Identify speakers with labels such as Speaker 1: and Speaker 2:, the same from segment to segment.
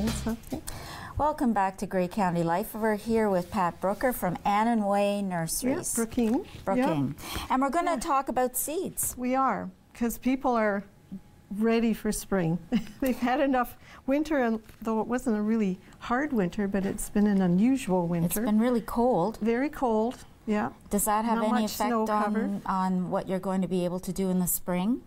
Speaker 1: questions. Okay.
Speaker 2: Welcome back to Grey County Life. We're here with Pat Brooker from Annan Way Nurseries.
Speaker 1: Yeah, Brooking.
Speaker 2: Brooking. Yeah. And we're going to talk about seeds.
Speaker 1: We are, because people are ready for spring. They've had enough winter, and though it wasn't a really hard winter, but it's been an unusual winter.
Speaker 2: It's been really cold.
Speaker 1: Very cold, yeah.
Speaker 2: Does that have
Speaker 1: Not
Speaker 2: any
Speaker 1: much
Speaker 2: effect
Speaker 1: snow cover.
Speaker 2: on what you're going to be able to do in the spring?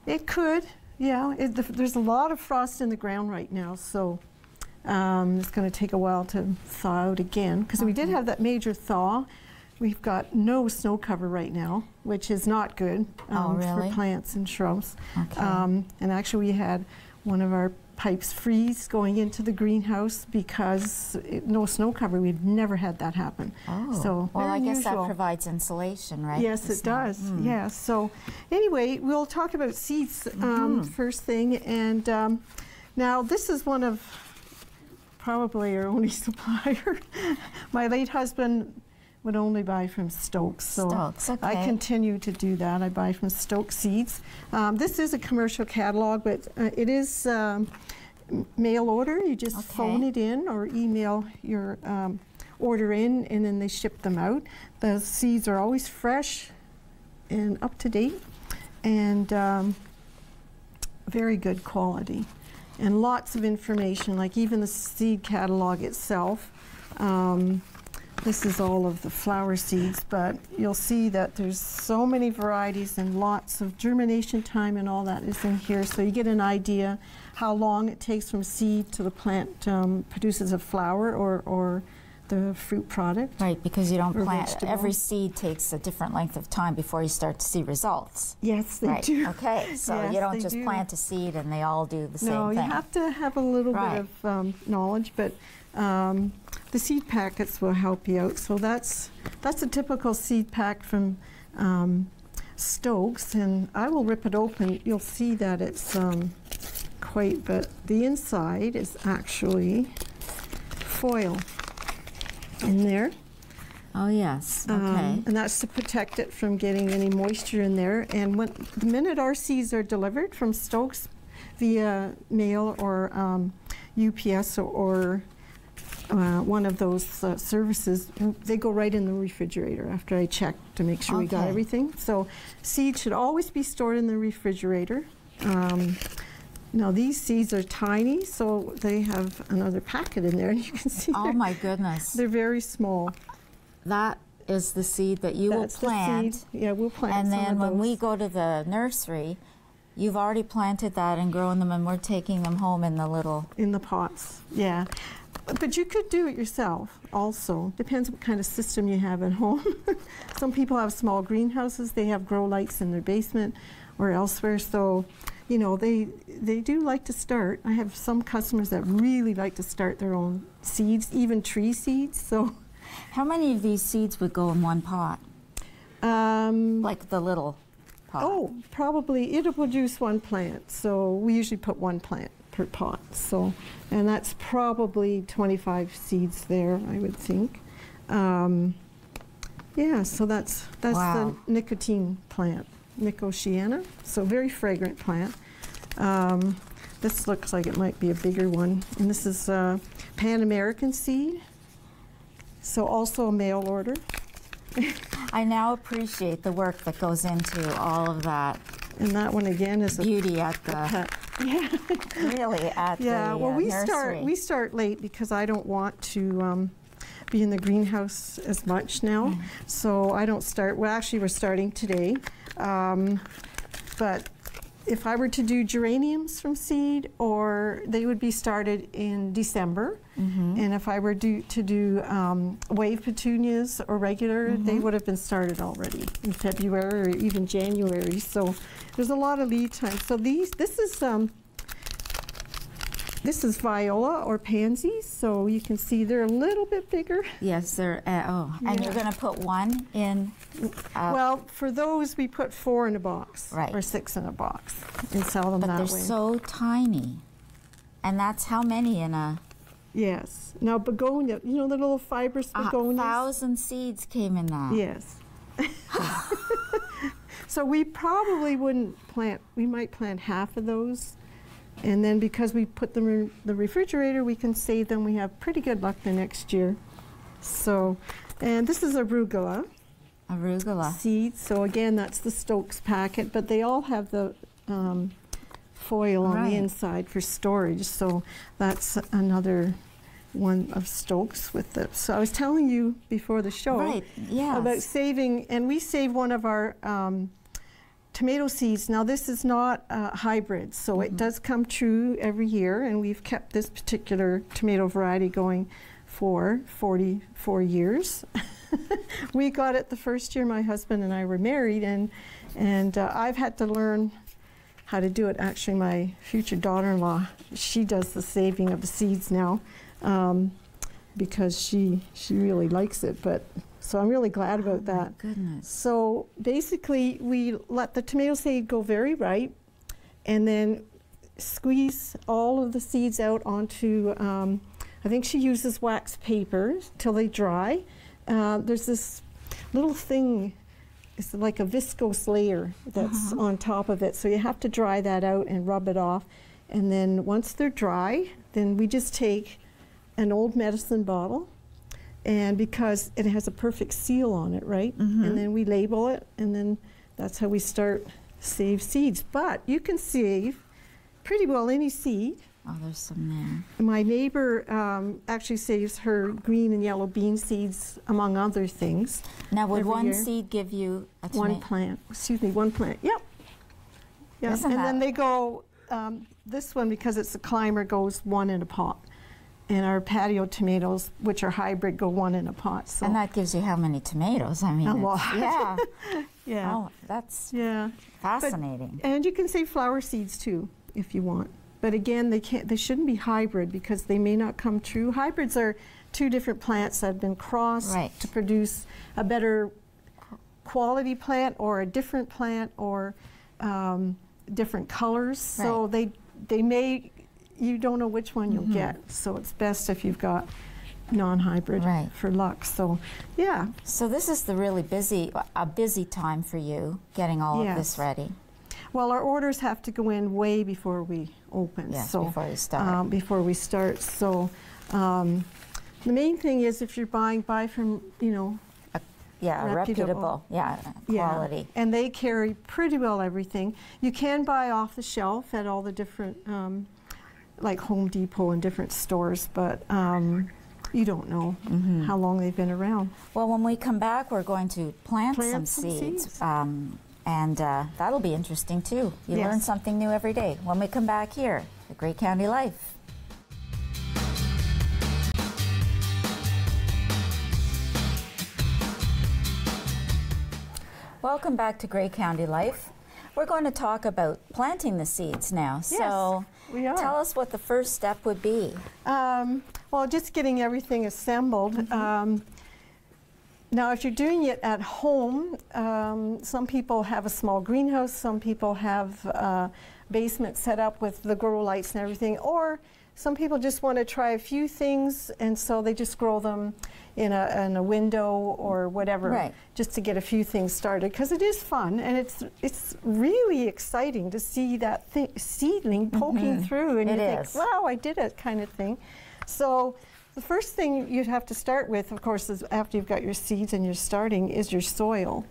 Speaker 1: It could, yeah. There's a lot of frost in the ground right now, so it's going to take a while to thaw out again, because we did have that major thaw. We've got no snow cover right now, which is not good
Speaker 2: really?
Speaker 1: for plants and shrubs.
Speaker 2: Okay.
Speaker 1: And actually we had one of our pipes freeze going into the greenhouse because no snow cover. We've never had that happen.
Speaker 2: Oh,
Speaker 1: so
Speaker 2: well, I guess
Speaker 1: unusual.
Speaker 2: that provides insulation, right?
Speaker 1: Yes, it does. Yeah. So anyway, we'll talk about seeds first thing. And now this is one of probably our only supplier. My late husband would only buy from Stokes, so
Speaker 2: okay.
Speaker 1: I continue to do that. I buy from Stokes Seeds. This is a commercial catalog, but it is mail order. You just phone it in or email your order in, and then they ship them out. The seeds are always fresh and up to date, and very good quality, and lots of information, like even the seed catalog itself. This is all of the flower seeds, but you'll see that there's so many varieties and lots of germination time and all that is in here, so you get an idea how long it takes from seed to the plant produces a flower or the fruit product.
Speaker 2: Right, because you don't plant,
Speaker 1: vegetable.
Speaker 2: every seed takes a different length of time before you start to see results.
Speaker 1: Yes, they do.
Speaker 2: Okay, so
Speaker 1: yes,
Speaker 2: you don't just plant a seed and they all do the same thing.
Speaker 1: No, you have to have a little bit of knowledge, but the seed packets will help you out. So that's a typical seed pack from Stokes, and I will rip it open. You'll see that it's but the inside is actually foil in there.
Speaker 2: Oh yes, okay.
Speaker 1: And that's to protect it from getting any moisture in there. And the minute our seeds are delivered from Stokes via mail or UPS or one of those services, they go right in the refrigerator after I check to make sure we got everything. So seeds should always be stored in the refrigerator. Now these seeds are tiny, so they have another packet in there, and you can see
Speaker 2: oh my goodness,
Speaker 1: they're very small.
Speaker 2: That is the seed that you will plant.
Speaker 1: The seed. Yeah, we'll plant
Speaker 2: and
Speaker 1: some
Speaker 2: then
Speaker 1: of
Speaker 2: when
Speaker 1: those.
Speaker 2: we go to the nursery, you've already planted that and grown them, and we're taking them home in the little...
Speaker 1: in the pots, yeah. But you could do it yourself also. Depends what kind of system you have at home. Some people have small greenhouses. They have grow lights in their basement or elsewhere. So, you know, they do like to start. I have some customers that really like to start their own seeds, even tree seeds. So,
Speaker 2: how many of these seeds would go in one pot? Like the little pot? Oh,
Speaker 1: probably it'll produce one plant. So we usually put one plant per pot. So, and that's probably 25 seeds there, I would think. Yeah, so that's the nicotine plant, Nicotiana. So very fragrant plant. This looks like it might be a bigger one, and this is Pan American seed. So also a mail order.
Speaker 2: I now appreciate the work that goes into all of that.
Speaker 1: And that one again is
Speaker 2: beauty at the really at the
Speaker 1: well,
Speaker 2: nursery.
Speaker 1: we start late because I don't want to be in the greenhouse as much now. So I don't start. Well, actually, we're starting today. But if I were to do geraniums from seed, or they would be started in December. And if I were to do wave petunias or regular, they would have been started already in February or even January. So there's a lot of lead time. So this is viola or pansies. So you can see they're a little bit bigger.
Speaker 2: Yes, they're, and you're going to put one in?
Speaker 1: Well, for those we put 4 in a box, or 6 in a box, and sell them that way.
Speaker 2: But they're so tiny. And that's how many in a...
Speaker 1: Yes. Now begonia, you know the little fibrous begonias?
Speaker 2: 1,000 seeds came in that.
Speaker 1: Yes. So we probably wouldn't plant, we might plant half of those And then because we put them in the refrigerator, we can save them. We have pretty good luck the next year. So, and this is arugula.
Speaker 2: Arugula.
Speaker 1: Seeds. So again, that's the Stokes packet, but they all have the foil on the inside for storage. So that's another one of Stokes with the. So I was telling you before the show about saving, and we save one of our tomato seeds. Now this is not hybrid, so it does come true every year, and we've kept this particular tomato variety going for 44 years. We got it the first year my husband and I were married, and I've had to learn how to do it. Actually, my future daughter-in-law, she does the saving of the seeds now because she really likes it. But so I'm really glad about that.
Speaker 2: My goodness.
Speaker 1: So basically, we let the tomato seed go very ripe, and then squeeze all of the seeds out onto. I think she uses wax paper till they dry. There's this little thing, it's like a viscose layer that's on top of it. So you have to dry that out and rub it off. And then once they're dry, then we just take an old medicine bottle, and because it has a perfect seal on it, right? And then we label it, and then that's how we start save seeds. But you can save pretty well any seed.
Speaker 2: Oh, there's some there.
Speaker 1: My neighbor actually saves her green and yellow bean seeds, among other things.
Speaker 2: Now, would one seed give you a tomato?
Speaker 1: One plant. Excuse me, one plant. Yep. Yeah.
Speaker 2: Isn't
Speaker 1: and
Speaker 2: that
Speaker 1: then they go, this one, because it's a climber, goes one in a pot. And our patio tomatoes, which are hybrid, go one in a pot. So.
Speaker 2: And that gives you how many tomatoes? I mean,
Speaker 1: a lot.
Speaker 2: Yeah.
Speaker 1: Yeah.
Speaker 2: Oh, that's fascinating.
Speaker 1: And you can save flower seeds too, if you want. But again, they shouldn't be hybrid because they may not come true. Hybrids are two different plants that have been crossed to produce a better quality plant or a different plant or different colors. So they may, you don't know which one you'll get. So it's best if you've got non-hybrid for luck. So yeah. So
Speaker 2: this is the really busy time for you, getting all of this ready.
Speaker 1: Well, our orders have to go in way before we open.
Speaker 2: Yes,
Speaker 1: so,
Speaker 2: before you start.
Speaker 1: Before we start. So the main thing is if you're buy from, you know,
Speaker 2: reputable quality.
Speaker 1: And they carry pretty well everything. You can buy off the shelf at all the different, like Home Depot and different stores, but you don't know how long they've been around.
Speaker 2: Well, when we come back, we're going to plant some seeds. And that'll be interesting too. You learn something new every day when we come back here at Grey County Life. Welcome back to Grey County Life. We're going to talk about planting the seeds now.
Speaker 1: Yes,
Speaker 2: so
Speaker 1: we are.
Speaker 2: Tell us what the first step would be.
Speaker 1: Well, just getting everything assembled. Now, if you're doing it at home, some people have a small greenhouse, some people have a basement set up with the grow lights and everything, or some people just want to try a few things, and so they just grow them in a window or whatever, just to get a few things started, because it is fun, and it's really exciting to see that seedling poking through, and you think, wow, I did it, kind of thing. So the first thing you'd have to start with, of course, is after you've got your seeds and you're starting, is your soil.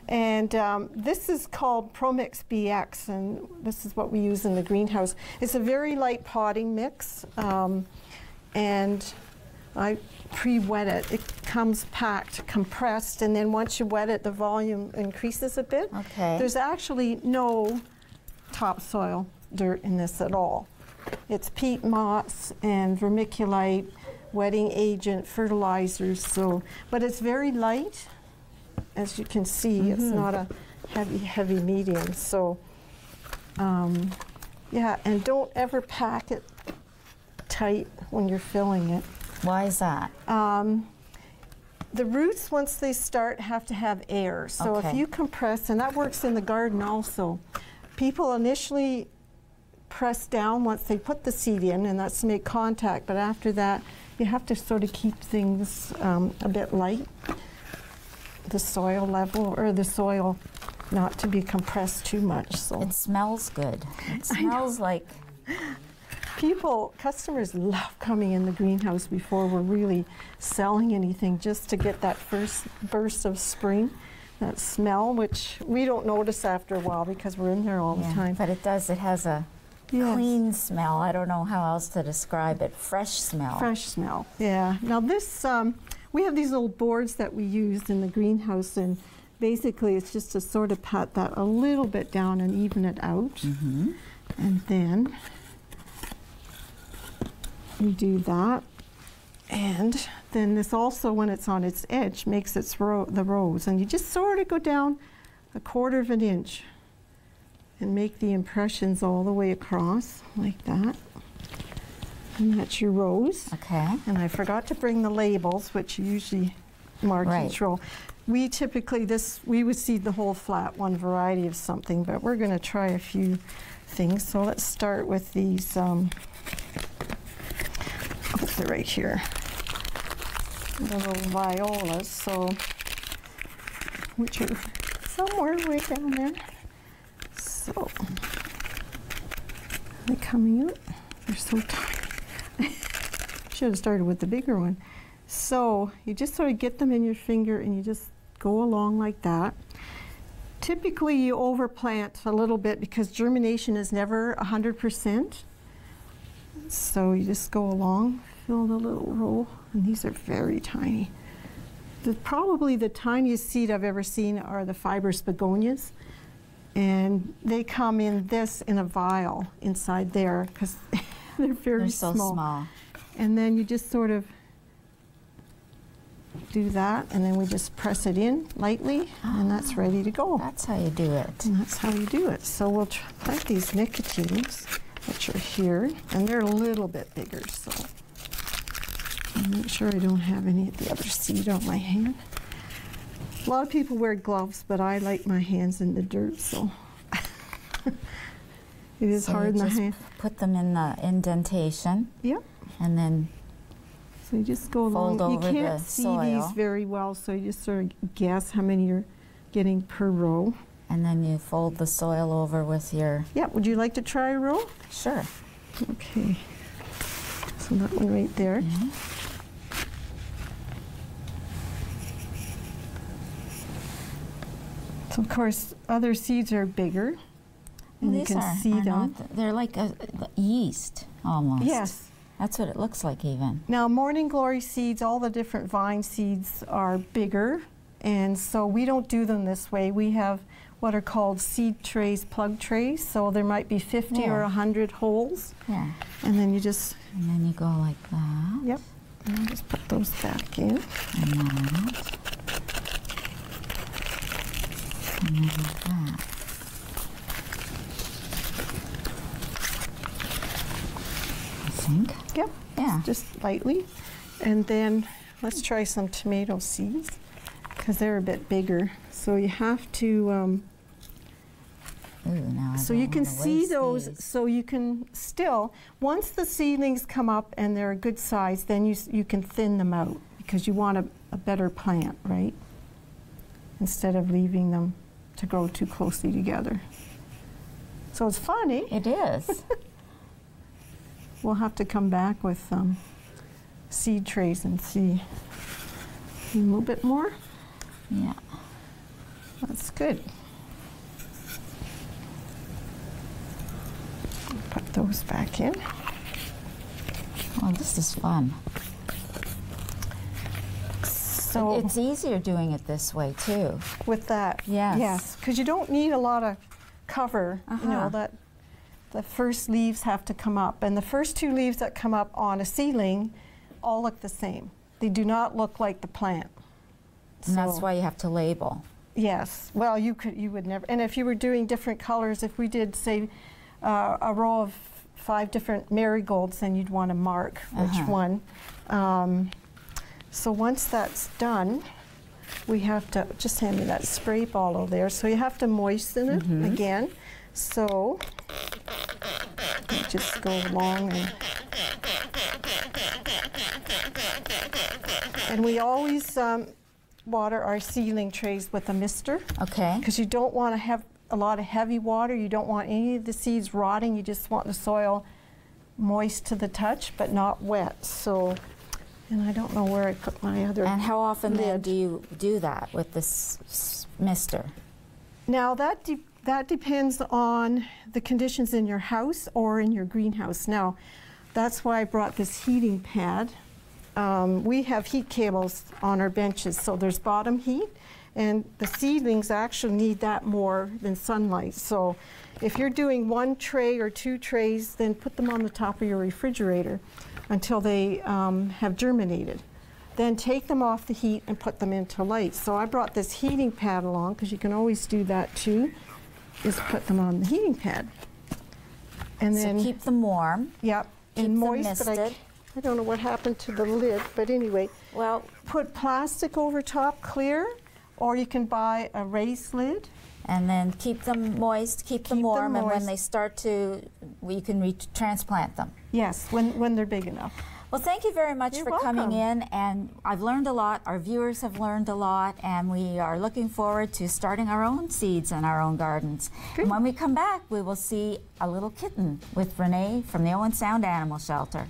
Speaker 1: And this is called ProMix BX, and this is what we use in the greenhouse. It's a very light potting mix, and I pre-wet it. It comes packed, compressed, and then once you wet it, the volume increases a bit. There's actually no topsoil dirt in this at all. It's peat moss and vermiculite, wetting agent, fertilizers, but it's very light, as you can see. It's not a heavy medium. So, yeah, and don't ever pack it tight when you're filling it.
Speaker 2: Why is that?
Speaker 1: The roots, once they start, have to have air. So if you compress, and that works in the garden also, people initially press down once they put the seed in, and that's to make contact, but after that, you have to sort of keep things a bit light, the soil level, or the soil not to be compressed too much. So
Speaker 2: it smells good. It smells like
Speaker 1: Customers love coming in the greenhouse before we're really selling anything, just to get that first burst of spring, that smell, which we don't notice after a while because we're in there all the time.
Speaker 2: But it does, it has a clean smell. I don't know how else to describe it. Fresh smell.
Speaker 1: Fresh smell, yeah. Now this, we have these little boards that we use in the greenhouse, and basically it's just to sort of pat that a little bit down and even it out. And then we do that, and then this also, when it's on its edge, makes its the rows, and you just sort of go down 1/4 of an inch and make the impressions all the way across like that, and that's your rows.
Speaker 2: Okay.
Speaker 1: And I forgot to bring the labels, which you usually mark each row. We typically, we would seed the whole flat, one variety of something, but we're going to try a few things. So let's start with these. They're right here, the little violas, which are somewhere way down there. So, are they coming out? They're so tiny. Should have started with the bigger one. So you just sort of get them in your finger and you just go along like that. Typically you overplant a little bit because germination is never 100%. So you just go along, fill the little row, and these are very tiny. Probably the tiniest seed I've ever seen are the fibrous begonias, and they come in a vial inside there because they're very
Speaker 2: so small.
Speaker 1: And then you just sort of do that, and then we just press it in lightly, and that's ready to go.
Speaker 2: That's how you do it.
Speaker 1: And that's how you do it. So we'll plant these nicotines, which are here, and they're a little bit bigger, so I'm not sure I don't have any of the other seed on my hand. A lot of people wear gloves, but I like my hands in the dirt, so it is hard in the hand.
Speaker 2: Put them in the indentation.
Speaker 1: Yep.
Speaker 2: And then
Speaker 1: so you just go along.
Speaker 2: fold over
Speaker 1: you can't
Speaker 2: the
Speaker 1: see
Speaker 2: soil.
Speaker 1: these very well, so you just sort of guess how many you're getting per row.
Speaker 2: And then you fold the soil over with your...
Speaker 1: Yeah, would you like to try a row?
Speaker 2: Sure.
Speaker 1: Okay. So that one right there. So of course, other seeds are bigger, and you can see them.
Speaker 2: They're like a yeast, almost.
Speaker 1: Yes.
Speaker 2: That's what it looks like even.
Speaker 1: Now, morning glory seeds, all the different vine seeds are bigger, and so we don't do them this way. We have what are called seed trays, plug trays, so there might be 50 or 100 holes.
Speaker 2: Yeah.
Speaker 1: And then you just...
Speaker 2: And then you go like that.
Speaker 1: Yep. And just put those back in.
Speaker 2: And that. And then like that. I think.
Speaker 1: Yep.
Speaker 2: Yeah.
Speaker 1: Just lightly. And then let's try some tomato seeds, because they're a bit bigger. So you have to... so you can see those, so you can still, once the seedlings come up and they're a good size, then you can thin them out, because you want a better plant, right? Instead of leaving them to grow too closely together. So it's funny.
Speaker 2: It is.
Speaker 1: We'll have to come back with seed trays and see a little bit more.
Speaker 2: Yeah.
Speaker 1: That's good. Put those back in.
Speaker 2: Oh, this is fun.
Speaker 1: So
Speaker 2: it's easier doing it this way too.
Speaker 1: With that,
Speaker 2: yes,
Speaker 1: yes, because you don't need a lot of cover. You know that the first leaves have to come up, and the first two leaves that come up on a seedling all look the same. They do not look like the plant.
Speaker 2: And that's why you have to label.
Speaker 1: Yes. Well, you would never. And if you were doing different colors, if we did say a row of 5 different marigolds, then you'd want to mark which one. So once that's done, we have to, just hand me that spray bottle there. So you have to moisten it again. So you just go along and we always water our seedling trays with a mister.
Speaker 2: Okay.
Speaker 1: Because you don't want to have a lot of heavy water. You don't want any of the seeds rotting. You just want the soil moist to the touch, but not wet. So, and I don't know where I put my other
Speaker 2: And how often then
Speaker 1: lid.
Speaker 2: do you do that with this mister?
Speaker 1: Now that depends on the conditions in your house or in your greenhouse. Now, that's why I brought this heating pad. We have heat cables on our benches, so there's bottom heat, and the seedlings actually need that more than sunlight. So if you're doing 1 tray or 2 trays, then put them on the top of your refrigerator until they have germinated. Then take them off the heat and put them into light. So I brought this heating pad along, because you can always do that too, is put them on the heating pad. And
Speaker 2: So
Speaker 1: then
Speaker 2: keep them warm.
Speaker 1: Yep,
Speaker 2: Keep
Speaker 1: and
Speaker 2: them
Speaker 1: moist, but
Speaker 2: misted.
Speaker 1: I don't know what happened to the lid, but anyway,
Speaker 2: Well,
Speaker 1: put plastic over top, clear, or you can buy a raised lid.
Speaker 2: and then keep them moist, keep them
Speaker 1: Keep them
Speaker 2: warm, and when
Speaker 1: moist.
Speaker 2: they start to, you can transplant them.
Speaker 1: Yes, when they're big enough.
Speaker 2: Well, thank you very much
Speaker 1: You're
Speaker 2: for coming
Speaker 1: welcome.
Speaker 2: in, and I've learned a lot. Our viewers have learned a lot, and we are looking forward to starting our own seeds in our own gardens.
Speaker 1: Good.
Speaker 2: And when we come back, we will see a little kitten with Renee from the Owen Sound Animal Shelter.